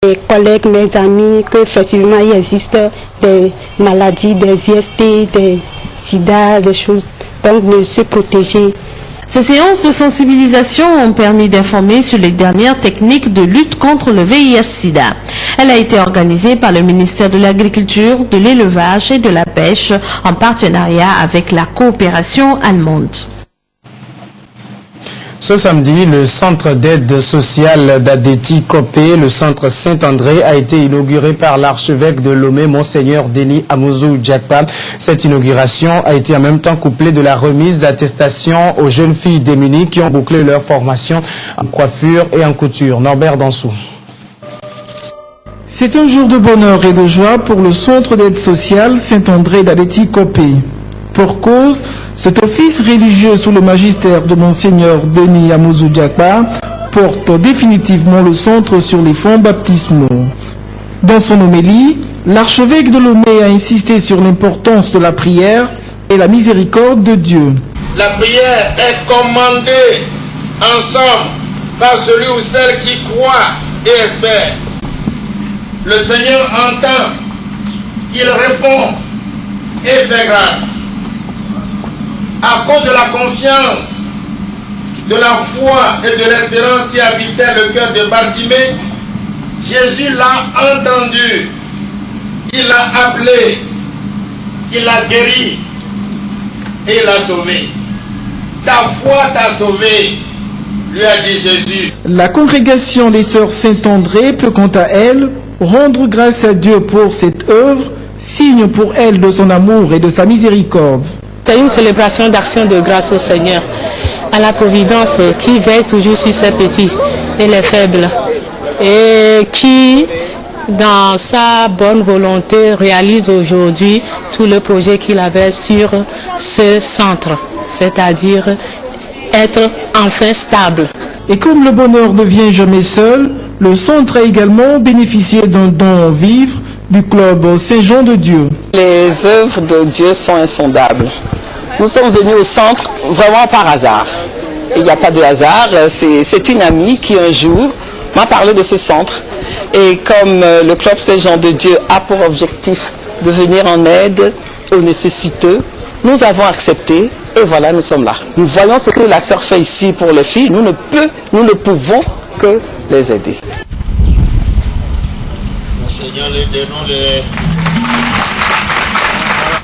mes collègues, mes amis, qu'effectivement il existe des maladies, des IST, des sida, des choses, donc de se protéger. Ces séances de sensibilisation ont permis d'informer sur les dernières techniques de lutte contre le VIH-Sida. Elle a été organisée par le ministère de l'Agriculture, de l'Élevage et de la Pêche en partenariat avec la coopération allemande. Ce samedi, le centre d'aide sociale d'Adéti Kopé, le centre Saint-André, a été inauguré par l'archevêque de Lomé, Monseigneur Denis Amouzou Djakpa. Cette inauguration a été en même temps couplée de la remise d'attestations aux jeunes filles démunies qui ont bouclé leur formation en coiffure et en couture. Norbert Dansou. C'est un jour de bonheur et de joie pour le centre d'aide sociale Saint-André d'Adéti Kopé. Pour cause, cet office religieux sous le magistère de Monseigneur Denis Amouzou Djakpa porte définitivement le centre sur les fonds baptismaux. Dans son homélie, l'archevêque de Lomé a insisté sur l'importance de la prière et la miséricorde de Dieu. La prière est commandée ensemble par celui ou celle qui croit et espère. Le Seigneur entend, il répond et fait grâce. À cause de la confiance, de la foi et de l'espérance qui habitait le cœur de Bartimée, Jésus l'a entendu, il l'a appelé, il l'a guéri et il l'a sauvé. Ta foi t'a sauvé, lui a dit Jésus. La congrégation des Sœurs Saint-André peut quant à elle rendre grâce à Dieu pour cette œuvre, signe pour elle de son amour et de sa miséricorde. C'est une célébration d'action de grâce au Seigneur, à la providence qui veille toujours sur ses petits et les faibles, et qui, dans sa bonne volonté, réalise aujourd'hui tout le projet qu'il avait sur ce centre, c'est-à-dire être enfin stable. Et comme le bonheur ne vient jamais seul, le centre a également bénéficié d'un don en vivre du club Saint-Jean de Dieu. Les œuvres de Dieu sont insondables. Nous sommes venus au centre vraiment par hasard. Il n'y a pas de hasard, c'est une amie qui un jour m'a parlé de ce centre. Et comme le club Saint-Jean de Dieu a pour objectif de venir en aide aux nécessiteux, nous avons accepté et voilà, nous sommes là. Nous voyons ce que la sœur fait ici pour les filles, nous ne pouvons que les aider. Seigneur, les donnons les...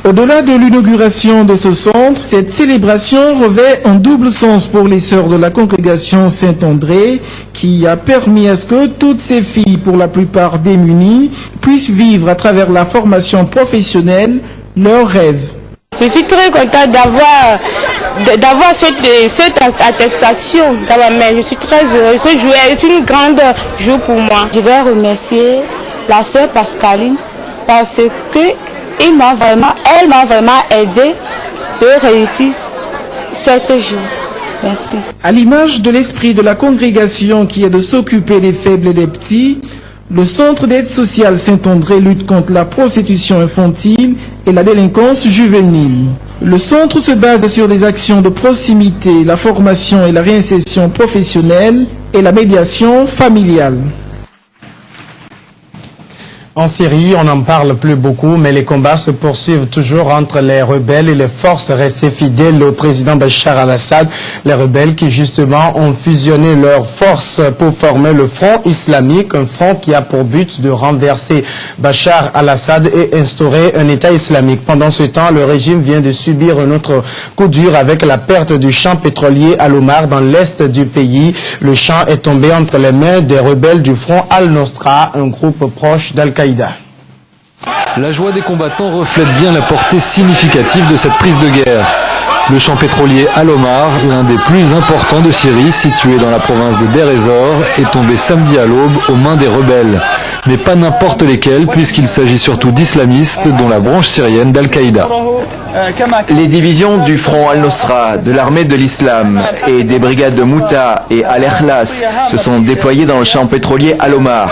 Au-delà de l'inauguration de ce centre, cette célébration revêt un double sens pour les sœurs de la congrégation Saint-André, qui a permis à ce que toutes ces filles, pour la plupart démunies, puissent vivre à travers la formation professionnelle leurs rêves. Je suis très contente d'avoir cette attestation dans ma main. Je suis très heureuse. Ce jour est une grande jour pour moi. Je vais remercier la sœur Pascaline parce que elle m'a vraiment aidé de réussir cet jour. Merci. À l'image de l'esprit de la congrégation qui est de s'occuper des faibles et des petits, le centre d'aide sociale Saint-André lutte contre la prostitution infantile et la délinquance juvénile. Le centre se base sur des actions de proximité, la formation et la réinsertion professionnelle et la médiation familiale. En Syrie, on n'en parle plus beaucoup, mais les combats se poursuivent toujours entre les rebelles et les forces restées fidèles au président Bachar al-Assad. Les rebelles qui justement ont fusionné leurs forces pour former le Front islamique, un front qui a pour but de renverser Bachar al-Assad et instaurer un État islamique. Pendant ce temps, le régime vient de subir un autre coup dur avec la perte du champ pétrolier Al Omar dans l'est du pays. Le champ est tombé entre les mains des rebelles du Front Al-Nosra, un groupe proche d'Al-Qaïda. La joie des combattants reflète bien la portée significative de cette prise de guerre. Le champ pétrolier Al Omar, l'un des plus importants de Syrie, situé dans la province de Deir ez-Zor, est tombé samedi à l'aube aux mains des rebelles. mais pas n'importe lesquels, puisqu'il s'agit surtout d'islamistes, dont la branche syrienne d'Al-Qaïda. Les divisions du Front Al-Nosra, de l'armée de l'Islam et des brigades de Mouta et Al-Ikhlas se sont déployées dans le champ pétrolier Al-Omar.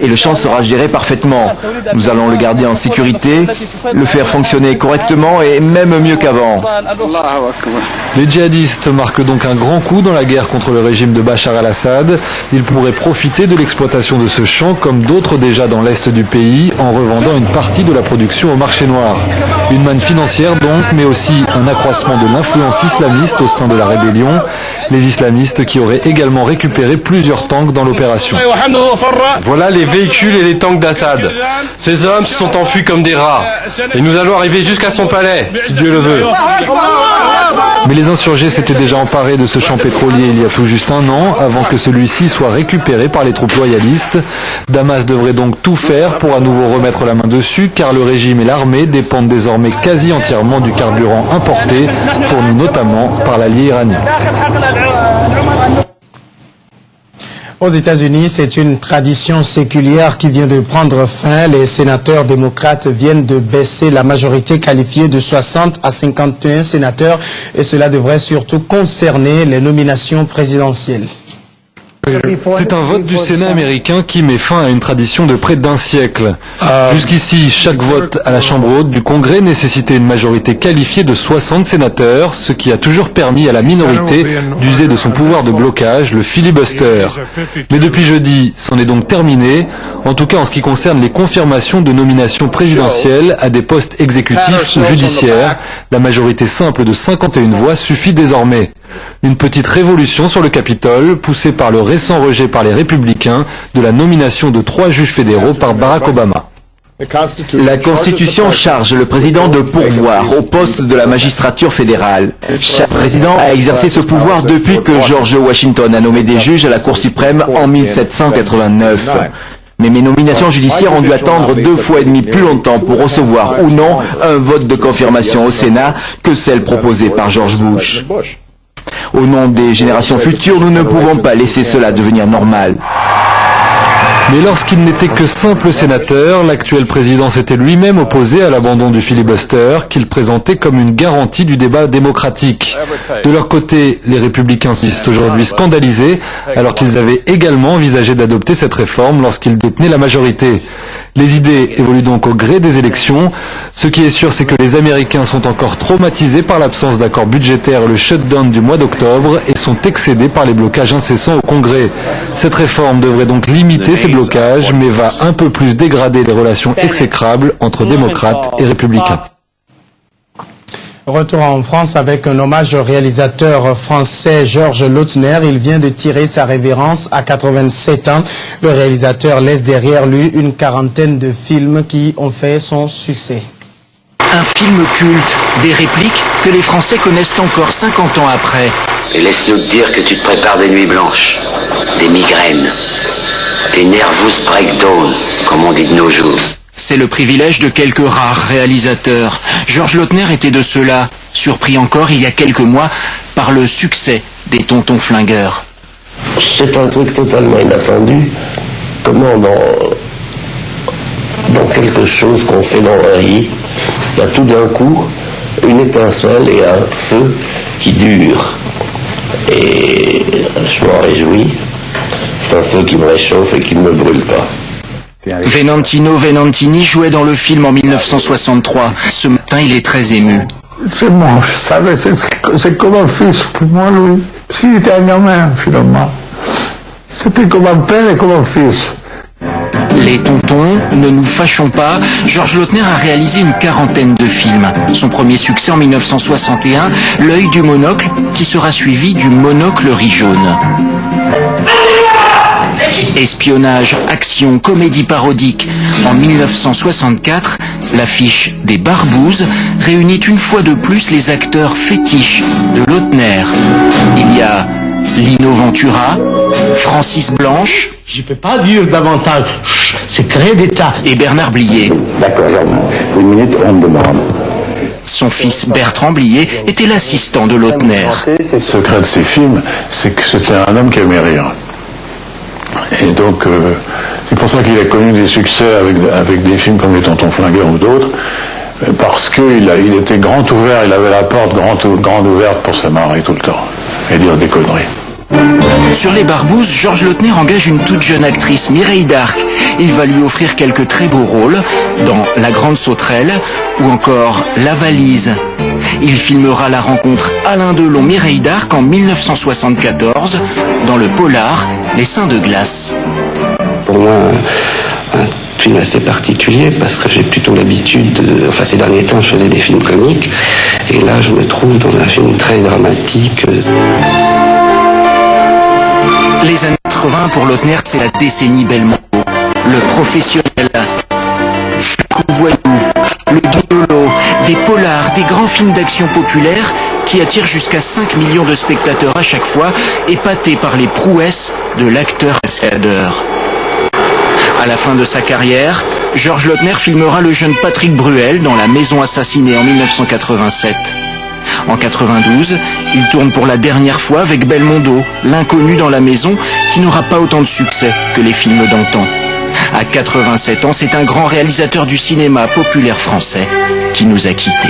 Et le champ sera géré parfaitement. Nous allons le garder en sécurité, le faire fonctionner correctement et même mieux qu'avant. Les djihadistes marquent donc un grand coup dans la guerre contre le régime de Bachar al-Assad. Ils pourraient profiter de l'exploitation de ce champ, comme d'autres déjà dans l'est du pays, en revendant une partie de la production au marché noir. Une manne financière donc, mais aussi un accroissement de l'influence islamiste au sein de la rébellion. Les islamistes qui auraient également récupéré plusieurs tanks dans l'opération. Voilà les véhicules et les tanks d'Assad. Ces hommes se sont enfuis comme des rats. Et nous allons arriver jusqu'à son palais, si Dieu le veut. Mais les insurgés s'étaient déjà emparés de ce champ pétrolier il y a tout juste un an, avant que celui-ci soit récupéré par les troupes loyalistes. Damas devrait donc tout faire pour à nouveau remettre la main dessus, car le régime et l'armée dépendent désormais quasi entièrement du carburant importé, fourni notamment par l'allié iranien. Aux États-Unis, c'est une tradition séculière qui vient de prendre fin. Les sénateurs démocrates viennent de baisser la majorité qualifiée de 60 à 51 sénateurs et cela devrait surtout concerner les nominations présidentielles. C'est un vote du Sénat américain qui met fin à une tradition de près d'un siècle. Jusqu'ici, chaque vote à la Chambre haute du Congrès nécessitait une majorité qualifiée de 60 sénateurs, ce qui a toujours permis à la minorité d'user de son pouvoir de blocage, le filibuster. Mais depuis jeudi, c'en est donc terminé, en tout cas en ce qui concerne les confirmations de nominations présidentielles à des postes exécutifs ou judiciaires. La majorité simple de 51 voix suffit désormais. Une petite révolution sur le Capitole, poussée par le récent rejet par les Républicains de la nomination de 3 juges fédéraux par Barack Obama. La Constitution charge le président de pourvoir au poste de la magistrature fédérale. Chaque président a exercé ce pouvoir depuis que George Washington a nommé des juges à la Cour suprême en 1789. Mais mes nominations judiciaires ont dû attendre 2 fois et demi plus longtemps pour recevoir ou non un vote de confirmation au Sénat que celle proposée par George Bush. Au nom des générations futures, nous ne pouvons pas laisser cela devenir normal. Mais lorsqu'il n'était que simple sénateur, l'actuel président s'était lui-même opposé à l'abandon du filibuster qu'il présentait comme une garantie du débat démocratique. De leur côté, les républicains sont aujourd'hui scandalisés alors qu'ils avaient également envisagé d'adopter cette réforme lorsqu'ils détenaient la majorité. Les idées évoluent donc au gré des élections. Ce qui est sûr, c'est que les Américains sont encore traumatisés par l'absence d'accord budgétaire et le shutdown du mois d'octobre et sont excédés par les blocages incessants au Congrès. Cette réforme devrait donc limiter ces blocages, mais va un peu plus dégrader les relations exécrables entre démocrates et républicains. Retour en France avec un hommage au réalisateur français Georges Lautner. Il vient de tirer sa révérence à 87 ans. Le réalisateur laisse derrière lui une quarantaine de films qui ont fait son succès. Un film culte, des répliques que les Français connaissent encore 50 ans après. Et laisse-nous te dire que tu te prépares des nuits blanches, des migraines, des nervous breakdowns, comme on dit de nos jours. C'est le privilège de quelques rares réalisateurs. Georges Lautner était de ceux-là, surpris encore il y a quelques mois par le succès des Tontons Flingueurs. C'est un truc totalement inattendu. Comment dans quelque chose qu'on fait dans la vie, il y a tout d'un coup une étincelle et un feu qui dure. Et je m'en réjouis. C'est un feu qui me réchauffe et qui ne me brûle pas. Venantino Venantini jouait dans le film en 1963. Ce matin, il est très ému. C'est moche, c'est comme un fils pour moi, lui. Parce qu'il était un gamin, finalement. C'était comme un père et comme un fils. Les Tontons, ne nous fâchons pas, Georges Lautner a réalisé une quarantaine de films. Son premier succès en 1961, L'œil du monocle, qui sera suivi du Monocle riz jaune. Espionnage, action, comédie parodique. En 1964, l'affiche des Barbouzes réunit une fois de plus les acteurs fétiches de Lautner. Il y a Lino Ventura, Francis Blanche. Je ne peux pas dire davantage, secret d'État. Et Bernard Blier. D'accord, pour une minute, on me demande. Son fils Bertrand Blier était l'assistant de Lautner. Le secret de ces films, c'est que c'était un homme qui aimait rire. Et donc, C'est pour ça qu'il a connu des succès avec des films comme Les Tontons Flingueurs ou d'autres, parce qu'il était grand ouvert, il avait la porte grande ouverte pour se marrer tout le temps et dire des conneries. Sur les Barbouzes, Georges Lautner engage une toute jeune actrice, Mireille d'Arc. Il va lui offrir quelques très beaux rôles dans La Grande Sauterelle ou encore La Valise. Il filmera la rencontre Alain Delon-Mireille d'Arc en 1974 dans le polar Les Seins de glace. Pour moi, un film assez particulier parce que j'ai plutôt l'habitude, ces derniers temps je faisais des films comiques et là je me trouve dans un film très dramatique. Les années 80 pour Lautner, c'est la décennie Belmondo. Le Professionnel, Flic ou Voyou, Le Guignolo, des polars, des grands films d'action populaires qui attirent jusqu'à 5 millions de spectateurs à chaque fois, épatés par les prouesses de l'acteur cascadeur. À la fin de sa carrière, Georges Lautner filmera le jeune Patrick Bruel dans La Maison assassinée en 1987. En 92, il tourne pour la dernière fois avec Belmondo, l'inconnu dans La Maison, qui n'aura pas autant de succès que les films d'antan. À 87 ans, c'est un grand réalisateur du cinéma populaire français qui nous a quittés.